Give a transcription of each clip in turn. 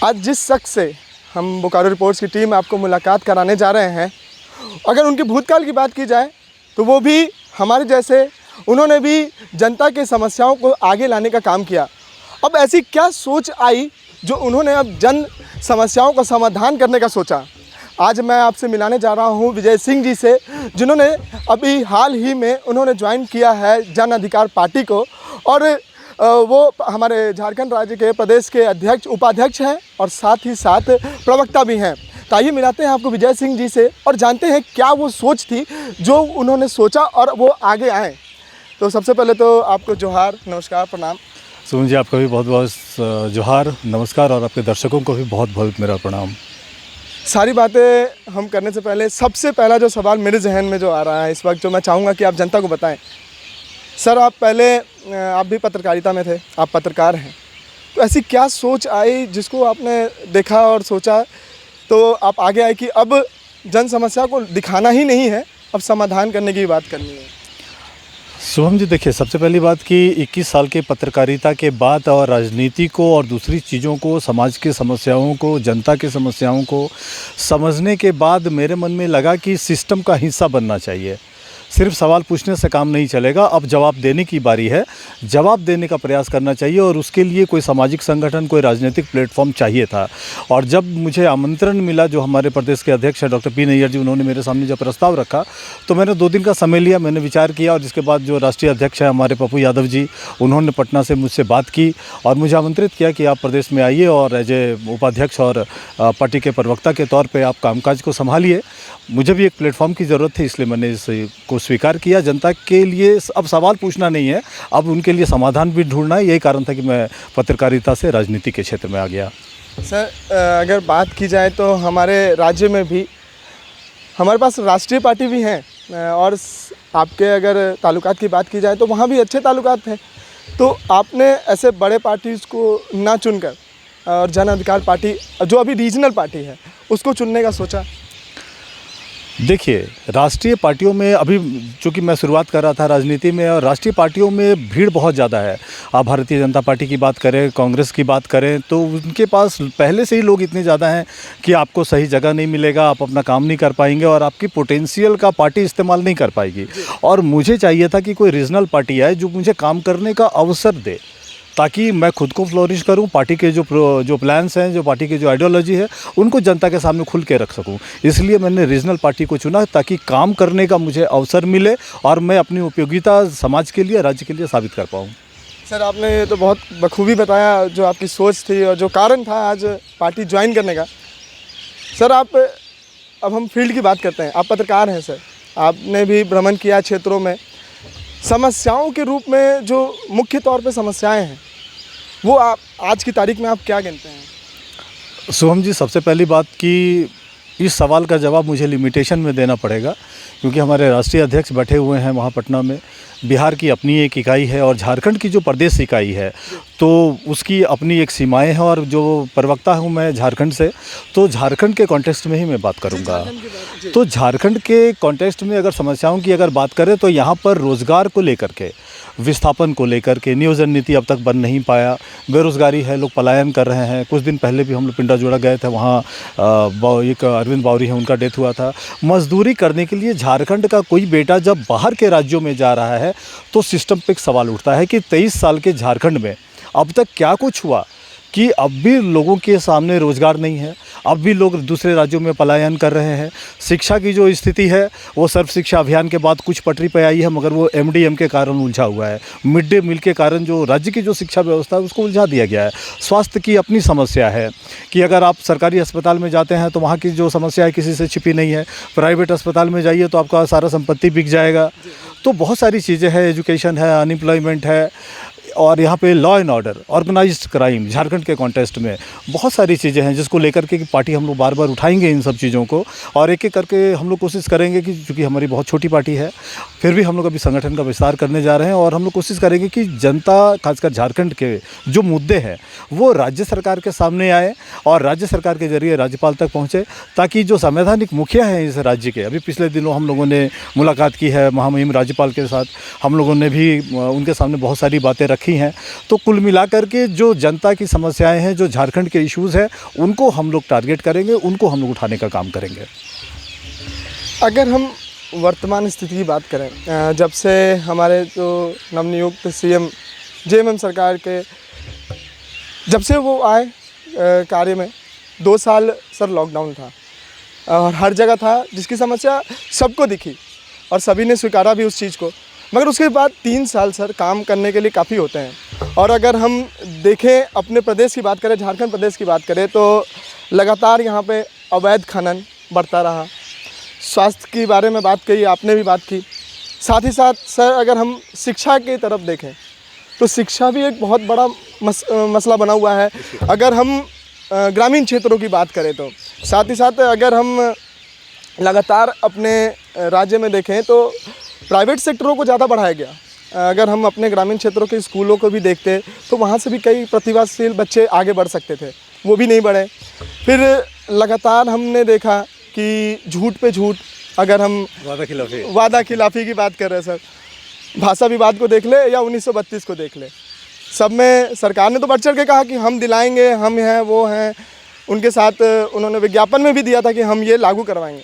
आज जिस शख्स से हम बोकारो रिपोर्ट्स की टीम आपको मुलाकात कराने जा रहे हैं, अगर उनके भूतकाल की बात की जाए तो वो भी हमारे जैसे, उन्होंने भी जनता की समस्याओं को आगे लाने का काम किया। अब ऐसी क्या सोच आई जो उन्होंने अब जन समस्याओं का समाधान करने का सोचा। आज मैं आपसे मिलाने जा रहा हूं विजय सिंह जी से, जिन्होंने अभी हाल ही में उन्होंने ज्वाइन किया है जन अधिकार पार्टी को, और वो हमारे झारखंड राज्य के प्रदेश के अध्यक्ष, उपाध्यक्ष हैं और साथ ही साथ प्रवक्ता भी हैं। तो आइए मिलाते हैं आपको विजय सिंह जी से और जानते हैं क्या वो सोच थी जो उन्होंने सोचा और वो आगे आए। तो सबसे पहले तो आपको जोहार, नमस्कार, प्रणाम। सुमन जी, आपका भी बहुत बहुत जोहार, नमस्कार, और आपके दर्शकों को भी बहुत बहुत मेरा प्रणाम। सारी बातें हम करने से पहले सबसे पहला जो सवाल मेरे जहन में जो आ रहा है इस वक्त, जो मैं चाहूँगा कि आप जनता को बताएं। सर, आप भी पत्रकारिता में थे, आप पत्रकार हैं, तो ऐसी क्या सोच आई जिसको आपने देखा और सोचा तो आप आगे आए कि अब जन समस्या को दिखाना ही नहीं है, अब समाधान करने की बात करनी है। शुभम जी, देखिए, सबसे पहली बात कि 21 साल के पत्रकारिता के बाद और राजनीति को और दूसरी चीज़ों को, समाज की समस्याओं को, जनता की समस्याओं को समझने के बाद मेरे मन में लगा कि सिस्टम का हिस्सा बनना चाहिए। सिर्फ सवाल पूछने से काम नहीं चलेगा, अब जवाब देने की बारी है। जवाब देने का प्रयास करना चाहिए और उसके लिए कोई सामाजिक संगठन, कोई राजनीतिक प्लेटफॉर्म चाहिए था। और जब मुझे आमंत्रण मिला, जो हमारे प्रदेश के अध्यक्ष हैं डॉक्टर पी नैयर जी, उन्होंने मेरे सामने जब प्रस्ताव रखा तो मैंने 2 दिन का समय लिया, मैंने विचार किया, और जिसके बाद जो राष्ट्रीय अध्यक्ष हैं हमारे पप्पू यादव जी, उन्होंने पटना से मुझसे बात की और मुझे आमंत्रित किया कि आप प्रदेश में आइए और एज ए उपाध्यक्ष और पार्टी के प्रवक्ता के तौर पर आप कामकाज को संभालिए। मुझे भी एक प्लेटफॉर्म की ज़रूरत थी, इसलिए मैंने इसको स्वीकार किया। जनता के लिए अब सवाल पूछना नहीं है, अब उनके लिए समाधान भी ढूंढना है। यही कारण था कि मैं पत्रकारिता से राजनीति के क्षेत्र में आ गया। सर, अगर बात की जाए तो हमारे राज्य में भी हमारे पास राष्ट्रीय पार्टी भी हैं, और आपके अगर ताल्लुकात की बात की जाए तो वहाँ भी अच्छे ताल्लुकात हैं। तो आपने ऐसे बड़े पार्टीज़ को ना चुनकर और जन अधिकार पार्टी, जो अभी रीजनल पार्टी है, उसको चुनने का सोचा। देखिए, राष्ट्रीय पार्टियों में अभी चूँकि मैं शुरुआत कर रहा था राजनीति में, और राष्ट्रीय पार्टियों में भीड़ बहुत ज़्यादा है। आप भारतीय जनता पार्टी की बात करें, कांग्रेस की बात करें, तो उनके पास पहले से ही लोग इतने ज़्यादा हैं कि आपको सही जगह नहीं मिलेगा, आप अपना काम नहीं कर पाएंगे और आपकी पोटेंशियल का पार्टी इस्तेमाल नहीं कर पाएगी। और मुझे चाहिए था कि कोई रीजनल पार्टी आए जो मुझे काम करने का अवसर दे, ताकि मैं खुद को फ्लोरिश करूं, पार्टी के जो प्लान्स हैं, जो पार्टी की जो आइडियोलॉजी है, उनको जनता के सामने खुल के रख सकूं। इसलिए मैंने रीजनल पार्टी को चुना, ताकि काम करने का मुझे अवसर मिले और मैं अपनी उपयोगिता समाज के लिए, राज्य के लिए साबित कर पाऊं। सर, आपने ये तो बहुत बखूबी बताया जो आपकी सोच थी और जो कारण था आज पार्टी ज्वाइन करने का। सर, अब हम फील्ड की बात करते हैं। आप पत्रकार हैं सर, आपने भी भ्रमण किया क्षेत्रों में। समस्याओं के रूप में जो मुख्य तौर पे समस्याएं हैं, वो आप आज की तारीख में आप क्या गिनते हैं? शुभम जी, सबसे पहली बात कि इस सवाल का जवाब मुझे लिमिटेशन में देना पड़ेगा, क्योंकि हमारे राष्ट्रीय अध्यक्ष बैठे हुए हैं वहाँ पटना में। बिहार की अपनी एक इकाई है और झारखंड की जो प्रदेश इकाई है तो उसकी अपनी एक सीमाएं हैं, और जो प्रवक्ता हूँ मैं झारखंड से, तो झारखंड के कॉन्टेक्स्ट में ही मैं बात करूँगा। तो झारखंड के कॉन्टेक्स्ट में अगर समस्याओं की अगर बात करें तो यहाँ पर रोज़गार को लेकर के, विस्थापन को लेकर के नियोजन नीति अब तक बन नहीं पाया, बेरोज़गारी है, लोग पलायन कर रहे हैं। कुछ दिन पहले भी हम लोग पिंडा जोड़ा गए थे, वहाँ एक अरविंद बावरी हैं, उनका डेथ हुआ था। मजदूरी करने के लिए झारखंड का कोई बेटा जब बाहर के राज्यों में जा रहा है तो सिस्टम पे एक सवाल उठता है कि 23 साल के झारखंड में अब तक क्या कुछ हुआ कि अब भी लोगों के सामने रोज़गार नहीं है, अब भी लोग दूसरे राज्यों में पलायन कर रहे हैं। शिक्षा की जो स्थिति है वो सर्व शिक्षा अभियान के बाद कुछ पटरी पे आई है, मगर वो MDM के कारण उलझा हुआ है। मिड डे मील के कारण जो राज्य की जो शिक्षा व्यवस्था है उसको उलझा दिया गया है। स्वास्थ्य की अपनी समस्या है कि अगर आप सरकारी अस्पताल में जाते हैं तो वहाँ की जो समस्या है किसी से छिपी नहीं है। प्राइवेट अस्पताल में जाइए तो आपका सारा संपत्ति बिक जाएगा। तो बहुत सारी चीज़ें हैं, एजुकेशन है, अनएम्प्लॉयमेंट है, और यहाँ पे law and order, organised crime, Jharkhand के कॉन्टेस्ट में बहुत सारी चीज़ें हैं जिसको लेकर के कि पार्टी हम लोग बार बार उठाएंगे इन सब चीज़ों को, और एक एक करके हम लोग कोशिश करेंगे कि चूँकि हमारी बहुत छोटी पार्टी है, फिर भी हम लोग अभी संगठन का विस्तार करने जा रहे हैं, और हम लोग कोशिश करेंगे कि जनता, खासकर झारखंड के जो मुद्दे हैं वो राज्य सरकार के सामने आए और राज्य सरकार के जरिए राज्यपाल तक पहुँचे, ताकि जो संवैधानिक मुखिया हैं इस राज्य के, अभी पिछले दिनों हम लोगों ने मुलाकात की है महामहिम राज्यपाल के साथ, हम लोगों ने भी उनके सामने बहुत सारी बातें रखी हैं। तो कुल मिलाकर के जो जनता की समस्याएं हैं, जो झारखंड के इश्यूज़ हैं, उनको हम लोग टारगेट करेंगे, उनको हम लोग उठाने का काम करेंगे। अगर हम वर्तमान स्थिति की बात करें, जब से हमारे जो नवनियुक्त सीएम जेएमएम सरकार के जब से वो आए कार्य में, 2 साल सर लॉकडाउन था और हर जगह था, जिसकी समस्या सबको दिखी और सभी ने स्वीकारा भी उस चीज़ को। मगर उसके बाद 3 साल सर काम करने के लिए काफ़ी होते हैं। और अगर हम देखें अपने प्रदेश की बात करें, झारखंड प्रदेश की बात करें, तो लगातार यहाँ पे अवैध खनन बढ़ता रहा। स्वास्थ्य के बारे में बात कही, आपने भी बात की। साथ ही साथ सर अगर हम शिक्षा की तरफ देखें तो शिक्षा भी एक बहुत बड़ा मसला बना हुआ है। अगर हम ग्रामीण क्षेत्रों की बात करें तो, साथ ही साथ अगर हम लगातार अपने राज्य में देखें तो प्राइवेट सेक्टरों को ज़्यादा बढ़ाया गया। अगर हम अपने ग्रामीण क्षेत्रों के स्कूलों को भी देखते तो वहाँ से भी कई प्रतिभाशील बच्चे आगे बढ़ सकते थे, वो भी नहीं बढ़े। फिर लगातार हमने देखा कि झूठ पे झूठ, अगर हम वादा खिलाफी की बात कर रहे हैं सर, भाषा विवाद को देख ले या 1932 को देख ले, सब में सरकार ने तो बढ़ चढ़ के कहा कि हम दिलाएंगे, हम हैं, वो हैं। उनके साथ उन्होंने विज्ञापन में भी दिया था कि हम ये लागू करवाएंगे।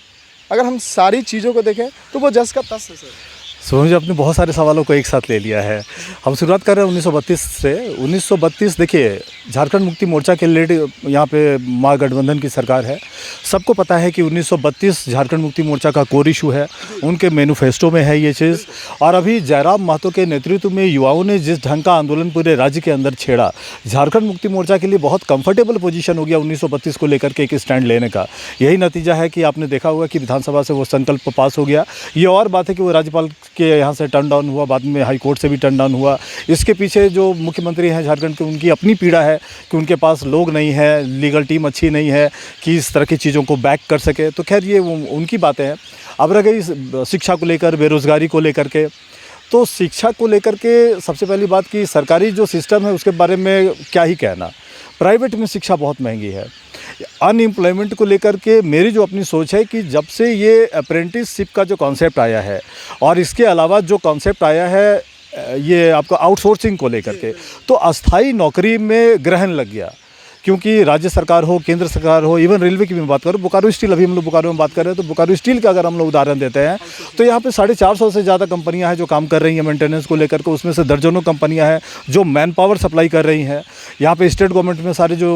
अगर हम सारी चीज़ों को देखें तो वो जस का तस है सर। सोनू जी, आपने बहुत सारे सवालों को एक साथ ले लिया है। हम शुरुआत कर रहे हैं 1932 से। 1932 देखिए, झारखंड मुक्ति मोर्चा के लेड यहाँ पे महागठबंधन की सरकार है। सबको पता है कि 1932 झारखंड मुक्ति मोर्चा का कोर इशू है, उनके मैनिफेस्टो में है ये चीज़। और अभी जयराम महतो के नेतृत्व में युवाओं ने जिस ढंग का आंदोलन पूरे राज्य के अंदर छेड़ा, झारखंड मुक्ति मोर्चा के लिए बहुत कंफर्टेबल पोजीशन हो गया 1932 को लेकर के एक स्टैंड लेने का। यही नतीजा है कि आपने देखा होगा कि विधानसभा से वो संकल्प पास हो गया। ये और बात है कि वो राज्यपाल के यहाँ से टर्न डाउन हुआ, बाद में हाई कोर्ट से भी टर्न डाउन हुआ। इसके पीछे जो मुख्यमंत्री हैं झारखंड के, उनकी अपनी पीड़ा है कि उनके पास लोग नहीं है, लीगल टीम अच्छी नहीं है कि इस तरह की चीज़ों को बैक कर सके। तो खैर ये उनकी बातें हैं। अब रह गई शिक्षा को लेकर, बेरोज़गारी को लेकर के, तो शिक्षा को लेकर के सबसे पहली बात कि सरकारी जो सिस्टम है उसके बारे में क्या ही कहना। प्राइवेट में शिक्षा बहुत महंगी है। अनएम्प्लॉयमेंट को लेकर के मेरी जो अपनी सोच है कि जब से ये अप्रेंटिसशिप का जो कॉन्सेप्ट आया है और इसके अलावा जो कॉन्सेप्ट आया है ये आपका आउटसोर्सिंग को लेकर के, तो अस्थाई नौकरी में ग्रहण लग गया। क्योंकि राज्य सरकार हो, केंद्र सरकार हो, इवन रेलवे की भी बात करो, बोकारो स्टील, अभी हम लोग बोकारो में बात कर रहे हैं तो बोकारो स्टील का अगर हम लोग उदाहरण देते हैं तो यहाँ पे 450 से ज़्यादा कंपनियाँ हैं जो काम कर रही हैं मेंटेनेंस को लेकर के। उसमें से दर्जनों कंपनियाँ हैं जो मैन पावर सप्लाई कर रही हैं। यहाँ पे स्टेट गवर्नमेंट में सारे जो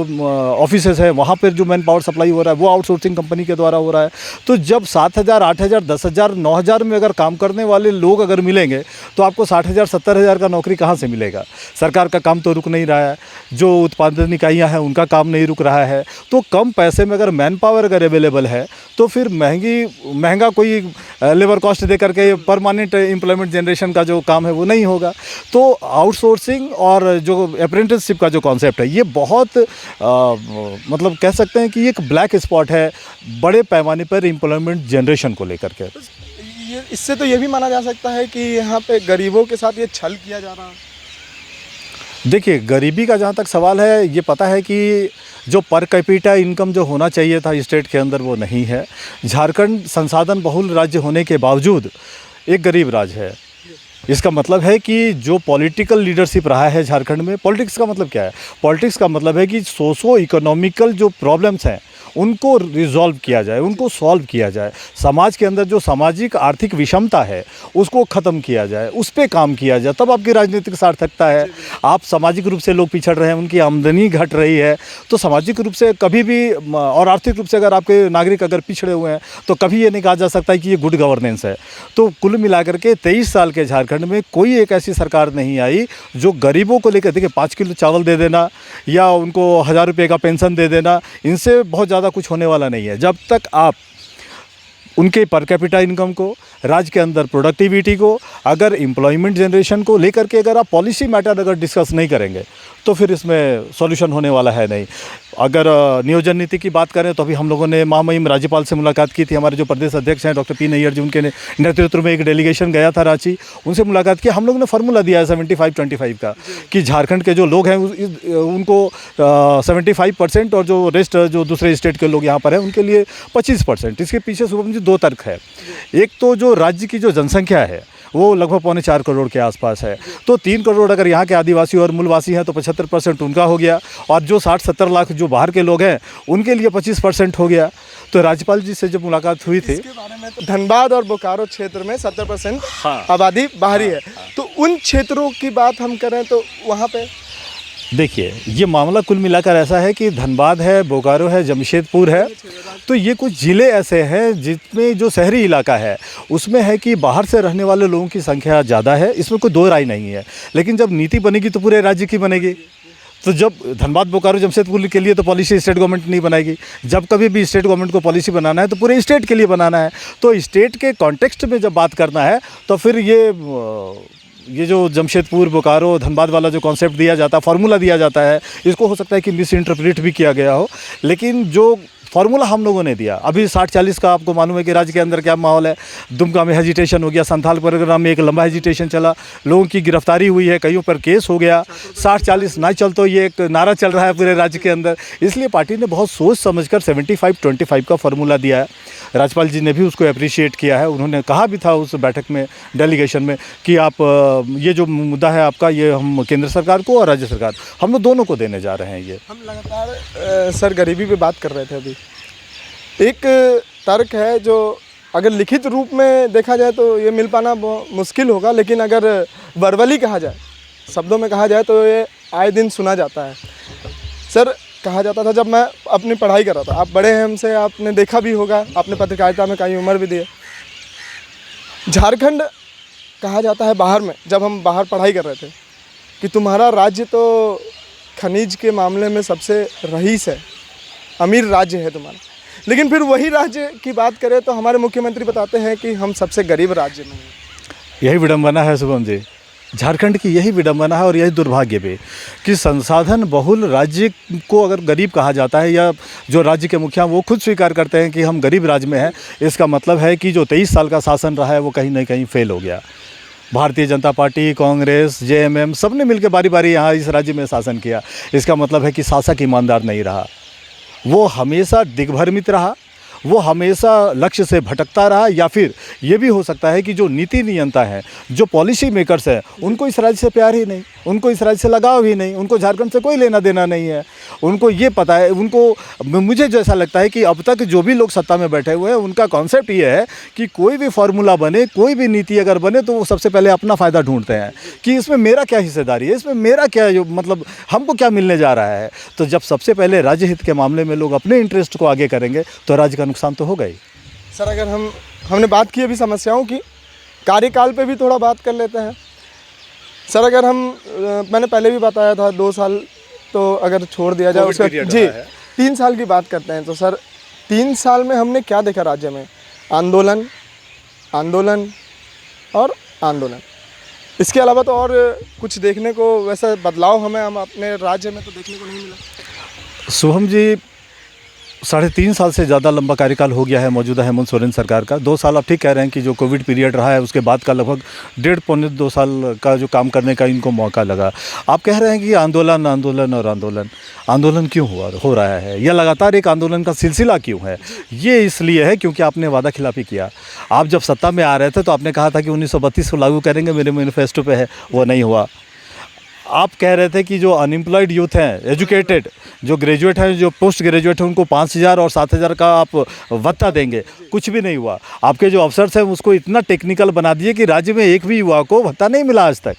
ऑफिसेज हैं वहाँ पर जो मैन पावर सप्लाई हो रहा है वो आउटसोर्सिंग कंपनी के द्वारा हो रहा है। तो जब 7,000, 8,000, 10,000, 9,000 में अगर काम करने वाले लोग अगर मिलेंगे तो आपको 60,000, 70,000 का नौकरी कहाँ से मिलेगा। सरकार का काम तो रुक नहीं रहा है, जो उत्पादन इकाइयाँ हैं उनका काम नहीं रुक रहा है। तो कम पैसे में अगर मैन पावर अगर अवेलेबल है तो फिर महंगा कोई लेबर कॉस्ट दे करके परमानेंट एम्प्लॉयमेंट जनरेशन का जो काम है वो नहीं होगा। तो आउटसोर्सिंग और जो अप्रेंटिसशिप का जो कॉन्सेप्ट है ये बहुत मतलब कह सकते हैं कि एक ब्लैक स्पॉट है बड़े पैमाने पर एम्प्लॉयमेंट जनरेशन को लेकर के। इससे तो ये भी माना जा सकता है कि यहाँ पे गरीबों के साथ ये छल किया जा रहा है। देखिए, गरीबी का जहाँ तक सवाल है, ये पता है कि जो पर कैपिटा इनकम जो होना चाहिए था स्टेट के अंदर वो नहीं है। झारखंड संसाधन बहुल राज्य होने के बावजूद एक गरीब राज्य है। इसका मतलब है कि जो पॉलिटिकल लीडरशिप रहा है झारखंड में, पॉलिटिक्स का मतलब क्या है? पॉलिटिक्स का मतलब है कि सोशो इकोनॉमिकल जो प्रॉब्लम्स हैं उनको रिजॉल्व किया जाए, उनको सॉल्व किया जाए। समाज के अंदर जो सामाजिक आर्थिक विषमता है उसको ख़त्म किया जाए, उस पर काम किया जाए, तब आपकी राजनीतिक सार्थकता है। आप सामाजिक रूप से लोग पिछड़ रहे हैं, उनकी आमदनी घट रही है, तो सामाजिक रूप से कभी भी और आर्थिक रूप से अगर आपके नागरिक अगर पिछड़े हुए हैं तो कभी ये नहीं कहा जा सकता है कि ये गुड गवर्नेंस है। तो कुल मिलाकर के 23 साल के झारखंड में कोई एक ऐसी सरकार नहीं आई जो गरीबों को लेकर, देखिए 5 किलो चावल दे देना या उनको 1,000 रुपये का पेंशन दे देना, इनसे बहुत ज़्यादा कुछ होने वाला नहीं है। जब तक आप उनके पर कैपिटा इनकम को, राज्य के अंदर प्रोडक्टिविटी को, अगर एम्प्लॉयमेंट जनरेशन को लेकर के अगर आप पॉलिसी मैटर अगर डिस्कस नहीं करेंगे तो फिर इसमें सॉल्यूशन होने वाला है नहीं। अगर नियोजन नीति की बात करें तो अभी हम लोगों ने महामहिम राज्यपाल से मुलाकात की थी। हमारे जो प्रदेश अध्यक्ष हैं डॉक्टर पी नैयर जी, उनके नेतृत्व में एक डेलीगेशन गया था रांची, उनसे मुलाकात की। हम लोगों ने फार्मूला दिया है 75-25 का कि झारखंड के जो लोग हैं उनको 75% और जो रेस्ट जो दूसरे स्टेट के लोग यहाँ पर हैं उनके लिए 25%। इसके पीछे शुभम जी 2 तर्क है। एक तो जो राज्य की जो जनसंख्या है वो लगभग 3.25 करोड़ के आसपास है। तो 3 करोड़ अगर यहाँ के आदिवासी और मूलवासी हैं तो 75% उनका हो गया, और जो 60-70 लाख जो बाहर के लोग हैं उनके लिए 25% हो गया। तो राज्यपाल जी से जब मुलाकात हुई थी, इसके बारे में तो धनबाद और बोकारो क्षेत्र में 70% हाँ। आबादी बाहरी है, तो उन क्षेत्रों की बात हम करें तो वहाँ पे देखिए ये मामला कुल मिलाकर ऐसा है कि धनबाद है, बोकारो है, जमशेदपुर है, तो ये कुछ ज़िले ऐसे हैं जिसमें जो शहरी इलाका है उसमें है कि बाहर से रहने वाले लोगों की संख्या ज़्यादा है, इसमें कोई दो राय नहीं है। लेकिन जब नीति बनेगी तो पूरे राज्य की बनेगी। तो जब धनबाद, बोकारो, जमशेदपुर के लिए तो पॉलिसी स्टेट गवर्नमेंट नहीं बनाएगी। जब कभी भी स्टेट गवर्नमेंट को पॉलिसी बनाना है तो पूरे स्टेट के लिए बनाना है। तो स्टेट के कॉन्टेक्स्ट में जब बात करना है तो फिर ये जो जमशेदपुर, बोकारो, धनबाद वाला जो कॉन्सेप्ट दिया जाता है, फार्मूला दिया जाता है, इसको हो सकता है कि मिस इंटरप्रेट भी किया गया हो। लेकिन जो फार्मूला हम लोगों ने दिया, अभी 60-40 का आपको मालूम है कि राज्य के अंदर क्या माहौल है। दुमका में हेजिटेशन हो गया, संथाल प्रोग्राम में एक लंबा हेजिटेशन चला, लोगों की गिरफ्तारी हुई है, कईयों पर केस हो गया। 60-40 ना चल तो ये एक नारा चल रहा है पूरे राज्य के अंदर। इसलिए पार्टी ने बहुत सोच समझकर 75-25 का फार्मूला दिया है। राज्यपाल जी ने भी उसको अप्रिशिएट किया है। उन्होंने कहा भी था उस बैठक में, डेलीगेशन में, कि आप ये जो मुद्दा है आपका, ये हम केंद्र सरकार को और राज्य सरकार, हम लोग दोनों को देने जा रहे हैं। ये हम लगातार सर गरीबी पे बात कर रहे थे। अभी एक तर्क है जो अगर लिखित रूप में देखा जाए तो ये मिल पाना मुश्किल होगा, लेकिन अगर वर्बली कहा जाए, शब्दों में कहा जाए, तो ये आए दिन सुना जाता है। सर कहा जाता था, जब मैं अपनी पढ़ाई कर रहा था, आप बड़े हैं हमसे, आपने देखा भी होगा, आपने पत्रकारिता में कई उम्र भी दी है। झारखंड कहा जाता है बाहर में, जब हम बाहर पढ़ाई कर रहे थे, कि तुम्हारा राज्य तो खनिज के मामले में सबसे रईस है, अमीर राज्य है तुम्हारा। लेकिन फिर वही राज्य की बात करें तो हमारे मुख्यमंत्री बताते हैं कि हम सबसे गरीब राज्य में हैं। यही विडंबना है शुभम जी, झारखंड की यही विडंबना है और यही दुर्भाग्य भी, कि संसाधन बहुल राज्य को अगर गरीब कहा जाता है, या जो राज्य के मुखिया वो खुद स्वीकार करते हैं कि हम गरीब राज्य में हैं, इसका मतलब है कि जो 23 साल का शासन रहा है वो कहीं ना कहीं फेल हो गया। भारतीय जनता पार्टी, कांग्रेस, जेएमएम सब ने मिलकर बारी बारी यहाँ इस राज्य में शासन किया। इसका मतलब है कि शासक ईमानदार नहीं रहा, वो हमेशा दिग्भ्रमित रहा, वो हमेशा लक्ष्य से भटकता रहा। या फिर ये भी हो सकता है कि जो नीति नियंता है, जो पॉलिसी मेकर्स हैं, उनको इस राज्य से प्यार ही नहीं, उनको इस राज्य से लगाव ही नहीं, उनको झारखंड से कोई लेना देना नहीं है। उनको ये पता है, मुझे जैसा लगता है कि अब तक जो भी लोग सत्ता में बैठे हुए हैं उनका कॉन्सेप्ट ये है कि कोई भी फार्मूला बने, कोई भी नीति अगर बने तो वो सबसे पहले अपना फ़ायदा ढूंढते हैं कि इसमें मेरा क्या हिस्सेदारी है, इसमें मेरा क्या, जो मतलब हमको क्या मिलने जा रहा है। तो जब सबसे पहले राज्य हित के मामले में लोग अपने इंटरेस्ट को आगे करेंगे तो राज्य का नुकसान तो होगा ही। सर अगर हमने बात की अभी समस्याओं की, कार्यकाल पे भी थोड़ा बात कर लेते हैं। सर अगर मैंने पहले भी बताया था 2 साल तो अगर छोड़ दिया जाए उसका, जी 3 साल की बात करते हैं तो सर 3 साल में हमने क्या देखा राज्य में? आंदोलन, आंदोलन और आंदोलन। इसके अलावा तो और कुछ देखने को, वैसा बदलाव हम अपने राज्य में तो देखने को नहीं मिला। शुभम जी, 3.5 साल से ज़्यादा लंबा कार्यकाल हो गया है मौजूदा हेमंत सोरेन सरकार का। 2 साल आप ठीक कह रहे हैं कि जो कोविड पीरियड रहा है उसके बाद का लगभग 1.5-2 साल का जो काम करने का इनको मौका लगा। आप कह रहे हैं कि आंदोलन, आंदोलन और आंदोलन क्यों हो रहा है, या लगातार एक आंदोलन का सिलसिला क्यों है? ये इसलिए है क्योंकि आपने वादा खिलाफी किया। आप जब सत्ता में आ रहे थे तो आपने कहा था कि 1932 को लागू करेंगे, मेरे मैनिफेस्टो पे है, वो नहीं हुआ। आप कह रहे थे कि जो अनएम्प्लॉयड यूथ हैं, एजुकेटेड, जो ग्रेजुएट हैं, जो पोस्ट ग्रेजुएट हैं, उनको 5,000 और 7,000 का आप भत्ता देंगे, कुछ भी नहीं हुआ। आपके जो अफसर्स हैं उसको इतना टेक्निकल बना दिए कि राज्य में एक भी युवा को भत्ता नहीं मिला आज तक।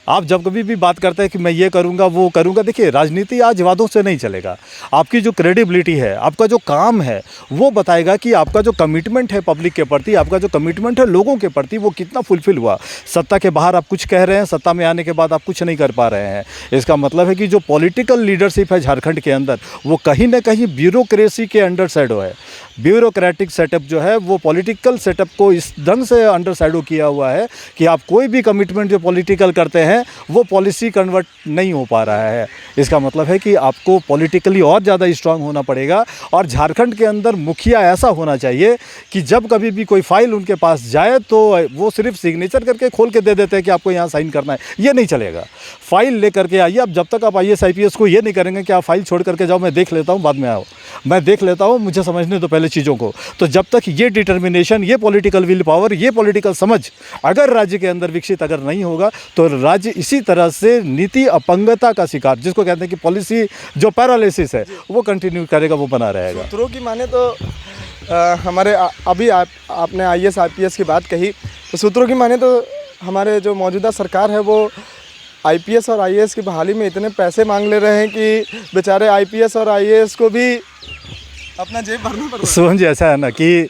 आप जब कभी भी बात करते हैं कि मैं ये करूँगा, वो करूँगा, देखिए राजनीति आज वादों से नहीं चलेगा। आपकी जो क्रेडिबिलिटी है, आपका जो काम है, वो बताएगा कि आपका जो कमिटमेंट है पब्लिक के प्रति, आपका जो कमिटमेंट है लोगों के प्रति, वो कितना फुलफिल हुआ। सत्ता के बाहर आप कुछ कह रहे हैं, सत्ता में आने के बाद आप कुछ नहीं कर पा रहे हैं। इसका मतलब है कि जो पॉलिटिकल लीडरशिप है झारखंड के अंदर, वो कहीं ना कहीं ब्यूरोक्रेसी के अंडर शैडो है। ब्यूरोक्रेटिक सेटअप जो है वो पॉलिटिकल सेटअप को इस ढंग से अंडर शैडो किया हुआ है कि आप कोई भी कमिटमेंट जो पॉलिटिकल करते हैं वो पॉलिसी कन्वर्ट नहीं हो पा रहा है। इसका मतलब है कि आपको पॉलिटिकली और ज़्यादा स्ट्रांग होना पड़ेगा। और झारखंड के अंदर मुखिया ऐसा होना चाहिए कि जब कभी भी कोई फाइल उनके पास जाए तो वो सिर्फ सिग्नेचर करके खोल के दे देते हैं कि आपको यहाँ साइन करना है। ये नहीं चलेगा, फाइल ले करके आइए। अब जब तक आप IAS IPS को ये नहीं करेंगे कि आप फाइल छोड़ करके जाओ, मैं देख लेता हूँ, बाद में आओ, मैं देख लेता हूँ, मुझे समझने दो पहले चीज़ों को। तो जब तक ये डिटर्मिनेशन, ये पॉलिटिकल विल पावर, ये पॉलिटिकल समझ अगर राज्य के अंदर विकसित अगर नहीं होगा तो राज्य इसी तरह से नीति अपंगता का शिकार, जिसको कहते हैं कि पॉलिसी जो पैरालिसिस है, वो कंटिन्यू करेगा, वो बना रहेगा। सूत्रों की माने तो हमारे अभी आपने IAS IPS की बात कही, तो सूत्रों की माने तो हमारे जो मौजूदा सरकार है वो IPS और IAS की बहाली में इतने पैसे मांग ले रहे हैं कि बेचारे IPS और IAS को भी अपना जेब भरना पड़ रहा है। सोहन जी, ऐसा है ना कि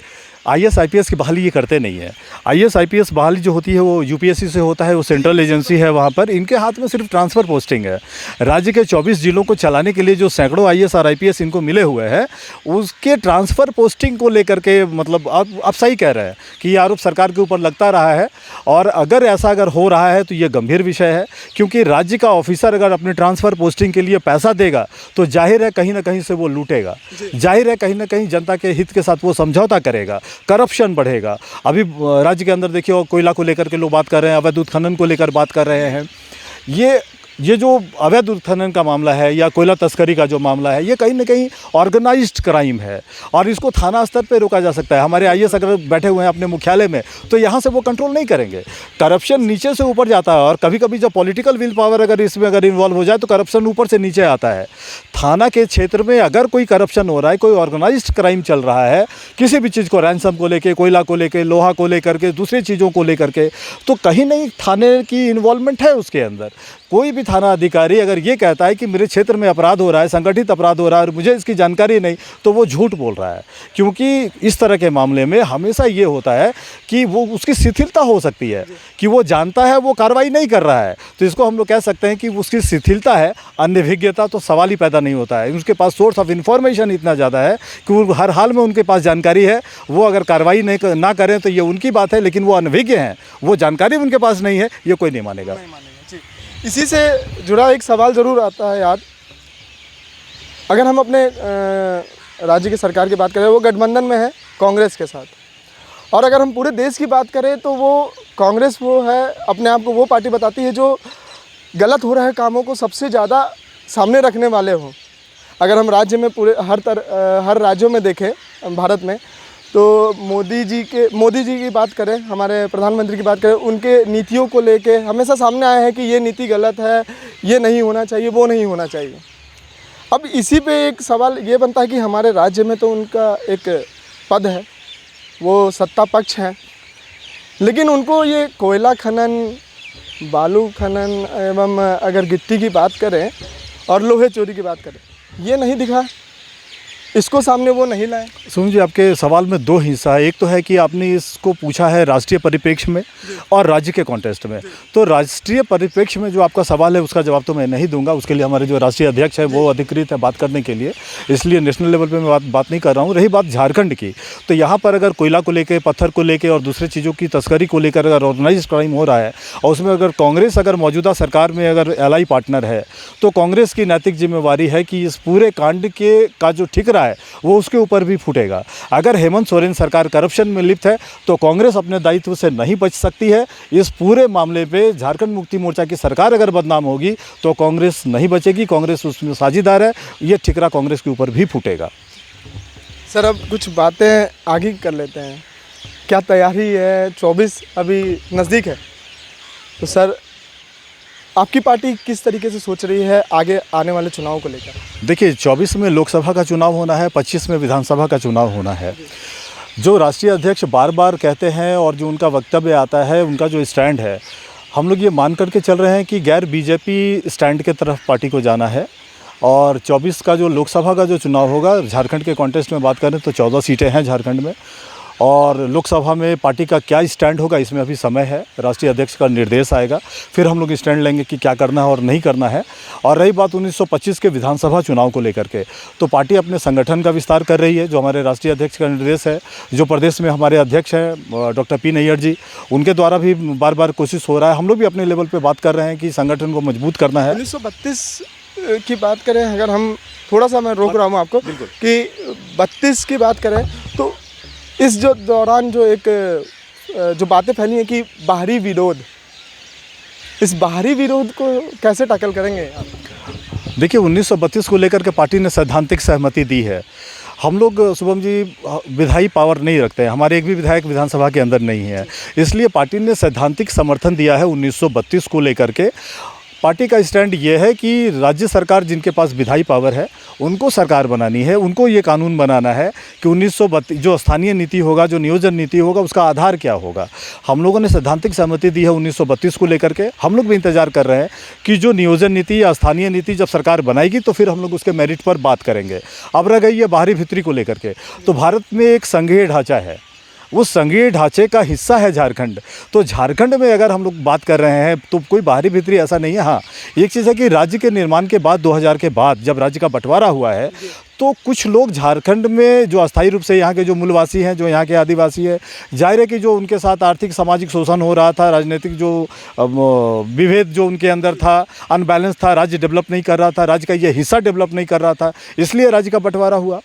IAS IPS की बहाली ये करते नहीं है। IAS IPS बहाली जो होती है वो UPSC से होता है, वो सेंट्रल एजेंसी है, वहाँ पर इनके हाथ में सिर्फ ट्रांसफ़र पोस्टिंग है। राज्य के 24 जिलों को चलाने के लिए जो सैकड़ों IAS और IPS इनको मिले हुए हैं, उसके ट्रांसफ़र पोस्टिंग को लेकर के मतलब आप सही कह रहे हैं कि ये आरोप सरकार के ऊपर लगता रहा है। और अगर ऐसा अगर हो रहा है तो ये गंभीर विषय है, क्योंकि राज्य का ऑफिसर अगर अपने ट्रांसफ़र पोस्टिंग के लिए पैसा देगा तो जाहिर है कहीं ना कहीं से वो लूटेगा, जाहिर है कहीं ना कहीं जनता के हित के साथ वो समझौता करेगा, करप्शन बढ़ेगा। अभी राज्य के अंदर देखिए, कोयला को लेकर के लोग बात कर रहे हैं, अवैध उत्खनन को लेकर बात कर रहे हैं। ये जो अवैध उत्खनन का मामला है या कोयला तस्करी का जो मामला है, ये कहीं ना कहीं ऑर्गेनाइज्ड क्राइम है और इसको थाना स्तर पे रोका जा सकता है। हमारे IAS अगर बैठे हुए हैं अपने मुख्यालय में तो यहाँ से वो कंट्रोल नहीं करेंगे। करप्शन नीचे से ऊपर जाता है और कभी कभी जब पॉलिटिकल विल पावर अगर इसमें अगर इन्वॉल्व हो जाए तो करप्शन ऊपर से नीचे आता है। थाना के क्षेत्र में अगर कोई करप्शन हो रहा है, कोई ऑर्गेनाइज्ड क्राइम चल रहा है, किसी भी चीज़ को, रैंसम को लेके, कोयला को लेके, लोहा को लेकर के, दूसरी चीज़ों को लेकर के, तो कहीं नहीं थाने की इन्वॉल्वमेंट है उसके अंदर। कोई भी थाना अधिकारी अगर ये कहता है कि मेरे क्षेत्र में अपराध हो रहा है, संगठित अपराध हो रहा है और मुझे इसकी जानकारी नहीं, तो वो झूठ बोल रहा है। क्योंकि इस तरह के मामले में हमेशा ये होता है कि वो उसकी शिथिलता हो सकती है कि वो जानता है, वो कार्रवाई नहीं कर रहा है, तो इसको हम लोग कह सकते हैं कि उसकी शिथिलता है। अनभिज्ञता तो सवाल ही पैदा नहीं होता है। उसके पास सोर्स ऑफ इन्फॉर्मेशन इतना ज़्यादा है कि वो हर हाल में उनके पास जानकारी है। वो अगर कार्रवाई ना करें तो ये उनकी बात है, लेकिन वो अनभिज्ञ हैं, वो जानकारी उनके पास नहीं है, ये कोई नहीं मानेगा। इसी से जुड़ा एक सवाल ज़रूर आता है याद। अगर हम अपने राज्य की सरकार की बात करें, वो गठबंधन में है कांग्रेस के साथ, और अगर हम पूरे देश की बात करें तो वो कांग्रेस वो है, अपने आप को वो पार्टी बताती है जो गलत हो रहे कामों को सबसे ज़्यादा सामने रखने वाले हों। अगर हम राज्य में पूरे हर राज्यों में देखें भारत में, तो मोदी जी की बात करें, हमारे प्रधानमंत्री की बात करें, उनके नीतियों को लेके हमेशा सामने आया है कि ये नीति गलत है, ये नहीं होना चाहिए, वो नहीं होना चाहिए। अब इसी पे एक सवाल ये बनता है कि हमारे राज्य में तो उनका एक पद है, वो सत्ता पक्ष है, लेकिन उनको ये कोयला खनन, बालू खनन एवं अगर गिट्टी की बात करें और लोहे चोरी की बात करें, ये नहीं दिखा, इसको सामने वो नहीं लाए। सुन जी, आपके सवाल में दो हिस्सा है। एक तो है कि आपने इसको पूछा है राष्ट्रीय परिप्रेक्ष्य में और राज्य के कॉन्टेस्ट में। तो राष्ट्रीय परिप्रेक्ष्य में जो आपका सवाल है उसका जवाब तो मैं नहीं दूंगा, उसके लिए हमारे जो राष्ट्रीय अध्यक्ष है वो अधिकृत है बात करने के लिए, इसलिए नेशनल लेवल पे मैं बात नहीं कर रहा हूँ। रही बात झारखंड की, तो यहाँ पर अगर कोयला को लेकर, पत्थर को लेकर और दूसरे चीज़ों की तस्करी को लेकर अगर ऑर्गेनाइज क्राइम हो रहा है और उसमें अगर कांग्रेस अगर मौजूदा सरकार में अगर एलाई पार्टनर है, तो कांग्रेस की नैतिक जिम्मेवारी है कि इस पूरे कांड का जो ठिकरा है वो उसके ऊपर भी फूटेगा। अगर हेमंत सोरेन सरकार करप्शन में लिप्त है तो कांग्रेस अपने दायित्व से नहीं बच सकती है। इस पूरे मामले पे झारखंड मुक्ति मोर्चा की सरकार अगर बदनाम होगी तो कांग्रेस नहीं बचेगी, कांग्रेस उसमें साझीदार है, ये ठिकरा कांग्रेस के ऊपर भी फूटेगा। सर, अब कुछ बातें आगे कर लेते हैं। क्या तैयारी है? 24 अभी नज़दीक है, तो सर आपकी पार्टी किस तरीके से सोच रही है आगे आने वाले चुनाव को लेकर? देखिए, 24 में लोकसभा का चुनाव होना है, 25 में विधानसभा का चुनाव होना है। जो राष्ट्रीय अध्यक्ष बार बार कहते हैं और जो उनका वक्तव्य आता है, उनका जो स्टैंड है, हम लोग ये मान करके चल रहे हैं कि गैर बीजेपी स्टैंड के तरफ पार्टी को जाना है। और 24 का जो लोकसभा का जो चुनाव होगा, झारखंड के कॉन्टेस्ट में बात करें तो 14 सीटें हैं झारखंड में, और लोकसभा में पार्टी का क्या स्टैंड होगा इसमें अभी समय है। राष्ट्रीय अध्यक्ष का निर्देश आएगा, फिर हम लोग स्टैंड लेंगे कि क्या करना है और नहीं करना है। और रही बात 1925 के विधानसभा चुनाव को लेकर के, तो पार्टी अपने संगठन का विस्तार कर रही है, जो हमारे राष्ट्रीय अध्यक्ष का निर्देश है। जो प्रदेश में हमारे अध्यक्ष हैं डॉक्टर पी नैयर जी, उनके द्वारा भी बार बार कोशिश हो रहा है। हम लोग भी अपने लेवल पर बात कर रहे हैं कि संगठन को मजबूत करना है। 1932 की बात करें, अगर हम थोड़ा सा, मैं रोक रहा हूँ आपको, कि 32 की बात करें तो इस जो दौरान जो बातें फैली हैं कि बाहरी विरोध, इस बाहरी विरोध को कैसे टैकल करेंगे आप? देखिए, 1932 को लेकर के पार्टी ने सैद्धांतिक सहमति दी है। हम लोग शुभम जी विधायी पावर नहीं रखते हैं, हमारे एक भी विधायक विधानसभा के अंदर नहीं है, इसलिए पार्टी ने सैद्धांतिक समर्थन दिया है 1932 को लेकर के। पार्टी का स्टैंड ये है कि राज्य सरकार जिनके पास विधायी पावर है उनको सरकार बनानी है, उनको ये कानून बनाना है कि 1932 जो स्थानीय नीति होगा, जो नियोजन नीति होगा, उसका आधार क्या होगा। हम लोगों ने सैद्धांतिक सहमति दी है 1932 को लेकर के। हम लोग भी इंतजार कर रहे हैं कि जो नियोजन नीति या स्थानीय नीति जब सरकार बनाएगी तो फिर हम लोग उसके मेरिट पर बात करेंगे। अब रह गई है बाहरी भीतरी को लेकर के, तो भारत में एक संघीय ढांचा है, उस संघीय ढांचे का हिस्सा है झारखंड। तो झारखंड में अगर हम लोग बात कर रहे हैं तो कोई बाहरी भीतरी ऐसा नहीं है। हाँ, एक चीज़ है कि राज्य के निर्माण के बाद 2000 के बाद जब राज्य का बंटवारा हुआ है तो कुछ लोग झारखंड में जो अस्थायी रूप से यहाँ के जो मूलवासी हैं, जो यहाँ के आदिवासी है, जाहिर है कि जो उनके साथ आर्थिक सामाजिक शोषण हो रहा था, राजनीतिक जो विभेद जो उनके अंदर था, अनबैलेंस था, राज्य डेवलप नहीं कर रहा था, राज्य का ये हिस्सा डेवलप नहीं कर रहा था, इसलिए राज्य का बंटवारा हुआ।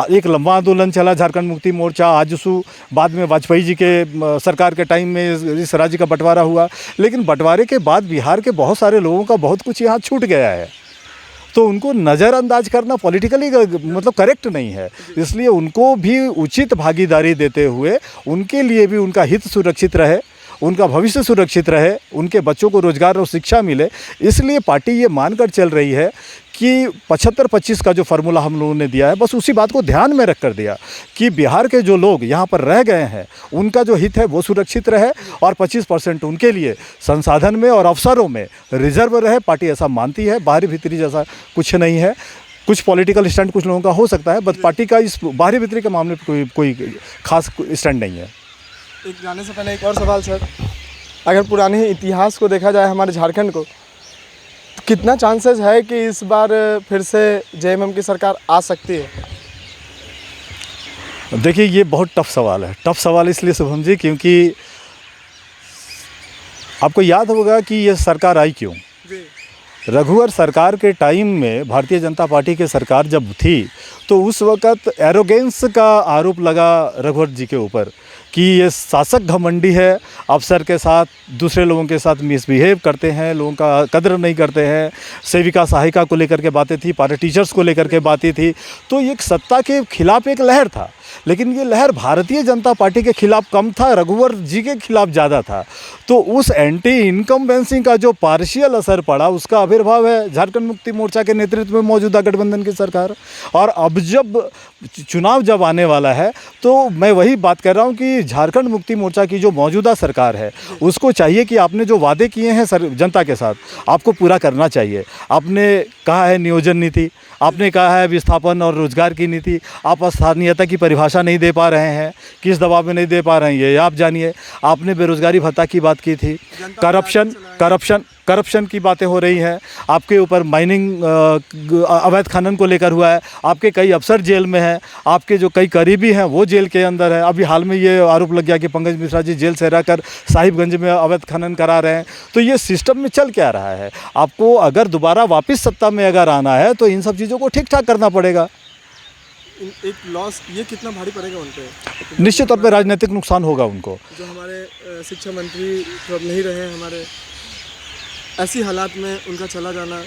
एक लंबा आंदोलन चला झारखंड मुक्ति मोर्चा, आजसू, बाद में वाजपेयी जी के सरकार के टाइम में इस राज्य का बंटवारा हुआ। लेकिन बंटवारे के बाद बिहार के बहुत सारे लोगों का बहुत कुछ यहाँ छूट गया है, तो उनको नज़रअंदाज करना पॉलिटिकली मतलब करेक्ट नहीं है। इसलिए उनको भी उचित भागीदारी देते हुए उनके लिए भी उनका हित सुरक्षित रहे, उनका भविष्य सुरक्षित रहे, उनके बच्चों को रोजगार और शिक्षा मिले, इसलिए पार्टी ये मानकर चल रही है कि 75-25 का जो फार्मूला हम लोगों ने दिया है, बस उसी बात को ध्यान में रख कर दिया कि बिहार के जो लोग यहाँ पर रह गए हैं उनका जो हित है वो सुरक्षित रहे और 25% उनके लिए संसाधन में और अवसरों में रिजर्व रहे। पार्टी ऐसा मानती है, बाहरी भीतरी जैसा कुछ नहीं है। कुछ पॉलिटिकल स्टैंड कुछ लोगों का हो सकता है, बट पार्टी का इस बाहरी भीतरी के मामले पर कोई खास स्टैंड नहीं है। एक जाने से पहले एक और सवाल सर, अगर पुराने इतिहास को देखा जाए हमारे झारखंड को, तो कितना चांसेस है कि इस बार फिर से जेएमएम की सरकार आ सकती है? देखिए, ये बहुत टफ सवाल है। टफ सवाल इसलिए शुभम जी क्योंकि आपको याद होगा कि ये सरकार आई क्यों। रघुवर सरकार के टाइम में भारतीय जनता पार्टी की सरकार जब थी तो उस वक़्त एरोगेंस का आरोप लगा रघुवर जी के ऊपर कि ये शासक घमंडी है, अफसर के साथ, दूसरे लोगों के साथ मिसबिहेव करते हैं, लोगों का कदर नहीं करते हैं। सेविका सहायिका को लेकर के बातें थी, पारा टीचर्स को लेकर के बातें थी। तो एक सत्ता के खिलाफ एक लहर था, लेकिन ये लहर भारतीय जनता पार्टी के खिलाफ कम था, रघुवर जी के खिलाफ ज़्यादा था। तो उस एंटी इनकम्बेंसी का जो पार्शियल असर पड़ा उसका आविर्भाव है झारखंड मुक्ति मोर्चा के नेतृत्व में मौजूदा गठबंधन की सरकार। और अब जब चुनाव जब आने वाला है तो मैं वही बात कर रहा हूँ कि झारखंड मुक्ति मोर्चा की जो मौजूदा सरकार है उसको चाहिए कि आपने जो वादे किए हैं जनता के साथ आपको पूरा करना चाहिए। आपने कहा है नियोजन नीति, आपने कहा है विस्थापन और रोजगार की नीति, आप स्थानीयता की परिभाषा नहीं दे पा रहे हैं, किस दबाव में नहीं दे पा रहे हैं ये आप जानिए। आपने बेरोजगारी भत्ता की बात की थी, करप्शन की बातें हो रही हैं, आपके ऊपर माइनिंग अवैध खनन को लेकर हुआ है, आपके कई अफसर जेल में हैं, आपके जो कई करीबी हैं वो जेल के अंदर है। अभी हाल में ये आरोप लग गया कि पंकज मिश्रा जी जेल से रहकर साहिबगंज में अवैध खनन करा रहे हैं। तो ये सिस्टम में चल क्या रहा है? आपको अगर दोबारा वापस सत्ता में अगर आना है तो इन सब चीज़ों को ठीक ठाक करना पड़ेगा। एक लॉस ये कितना भारी पड़ेगा उन पे? निश्चित तौर पे राजनीतिक नुकसान होगा उनको। जो हमारे शिक्षा मंत्री जो अब नहीं रहे हमारे, ऐसी हालात में उनका चला जाना।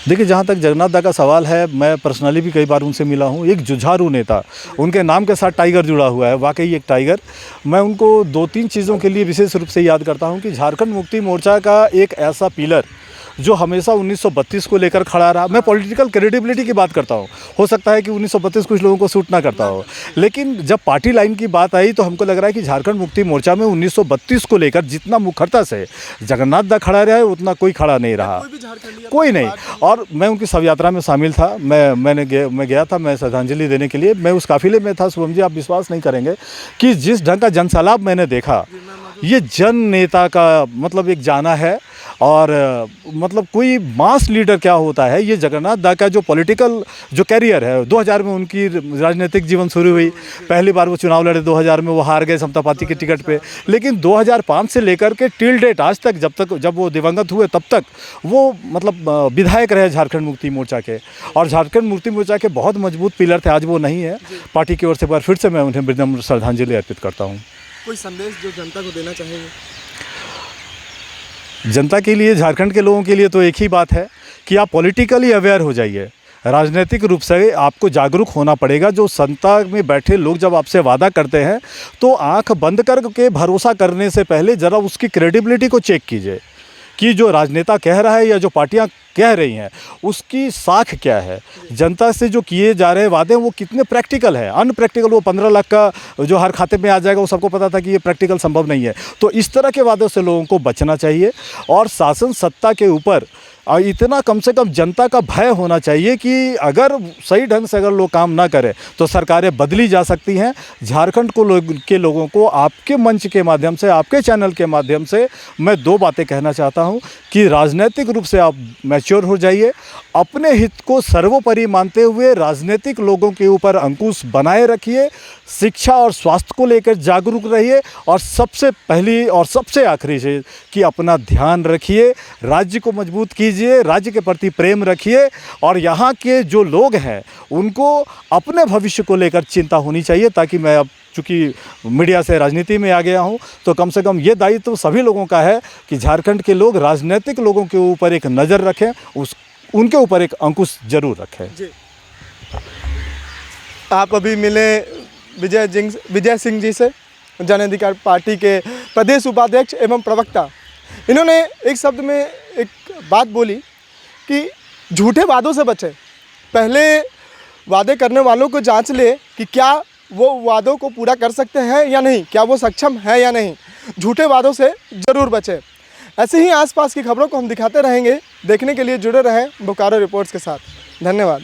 देखिए, जहाँ तक जगन्नाथ दा का सवाल है, मैं पर्सनली भी कई बार उनसे मिला हूँ। एक जुझारू नेता, उनके नाम के साथ टाइगर जुड़ा हुआ है, वाकई एक टाइगर। मैं उनको 2-3 चीज़ों के लिए विशेष रूप से याद करता हूँ कि झारखंड मुक्ति मोर्चा का एक ऐसा पिलर जो हमेशा 1932 को लेकर खड़ा रहा। मैं पॉलिटिकल क्रेडिबिलिटी की बात करता हूँ, हो सकता है कि 1932 कुछ लोगों को सूट ना करता हो, लेकिन जब पार्टी लाइन की बात आई तो हमको लग रहा है कि झारखंड मुक्ति मोर्चा में 1932 को लेकर जितना मुखरता से जगन्नाथ दा खड़ा रहा है उतना कोई खड़ा नहीं रहा, कोई नहीं। और मैं उनकी शव यात्रा में शामिल था, मैं गया था, मैं श्रद्धांजलि देने के लिए मैं उस काफिले में था। शुभम जी, आप विश्वास नहीं करेंगे कि जिस ढंग का जनसैलाब मैंने देखा, ये जन नेता का मतलब एक जाना है। और मतलब कोई मास लीडर क्या होता है, ये जगन्नाथ दा का जो पॉलिटिकल जो कैरियर है, 2000 में उनकी राजनीतिक जीवन शुरू हुई। पहली बार वो चुनाव लड़े 2000 में, वो हार गए समता पार्टी के टिकट पे, लेकिन 2005 से लेकर के टिल डेट आज तक जब वो दिवंगत हुए तब तक वो मतलब विधायक रहे झारखंड मुक्ति मोर्चा के। और झारखंड मुक्ति मोर्चा के बहुत मजबूत पिलर थे, आज वो नहीं है। पार्टी की ओर से एक बार फिर से मैं उन्हें विनम्र श्रद्धांजलि अर्पित करता हूँ। कोई संदेश जो जनता को देना चाहेंगे? जनता के लिए, झारखंड के लोगों के लिए तो एक ही बात है कि आप पॉलिटिकली अवेयर हो जाइए। राजनीतिक रूप से आपको जागरूक होना पड़ेगा। जो संता में बैठे लोग जब आपसे वादा करते हैं तो आंख बंद करके भरोसा करने से पहले ज़रा उसकी क्रेडिबिलिटी को चेक कीजिए कि जो राजनेता कह रहा है या जो पार्टियां कह रही हैं उसकी साख क्या है, जनता से जो किए जा रहे वादे हैं वो कितने प्रैक्टिकल है। अनप्रैक्टिकल वो 15 लाख का जो हर खाते में आ जाएगा वो सबको पता था कि ये प्रैक्टिकल संभव नहीं है। तो इस तरह के वादों से लोगों को बचना चाहिए और शासन सत्ता के ऊपर इतना कम से कम जनता का भय होना चाहिए कि अगर सही ढंग से अगर लोग काम ना करें तो सरकारें बदली जा सकती हैं। झारखंड के लोगों को आपके मंच के माध्यम से, आपके चैनल के माध्यम से मैं 2 बातें कहना चाहता हूं कि राजनीतिक रूप से आप मैच्योर हो जाइए, अपने हित को सर्वोपरि मानते हुए राजनीतिक लोगों के ऊपर अंकुश बनाए रखिए, शिक्षा और स्वास्थ्य को लेकर जागरूक रहिए और सबसे पहली और सबसे आखिरी चीज़ कि अपना ध्यान रखिए, राज्य को मजबूत कीजिए, राज्य के प्रति प्रेम रखिए और यहाँ के जो लोग हैं उनको अपने भविष्य को लेकर चिंता होनी चाहिए। ताकि मैं अब चूँकि मीडिया से राजनीति में आ गया हूँ तो कम से कम ये दायित्व तो सभी लोगों का है कि झारखंड के लोग राजनीतिक लोगों के ऊपर एक नज़र रखें, उनके ऊपर एक अंकुश जरूर रखें। जी, आप अभी मिले विजय सिंह जी से, जन अधिकार पार्टी के प्रदेश उपाध्यक्ष एवं प्रवक्ता। इन्होंने एक शब्द में एक बात बोली कि झूठे वादों से बचें, पहले वादे करने वालों को जांच ले कि क्या वो वादों को पूरा कर सकते हैं या नहीं, क्या वो सक्षम है या नहीं। झूठे वादों से ज़रूर बचें। ऐसे ही आसपास की खबरों को हम दिखाते रहेंगे। देखने के लिए जुड़े रहें बोकारो रिपोर्ट्स के साथ। धन्यवाद।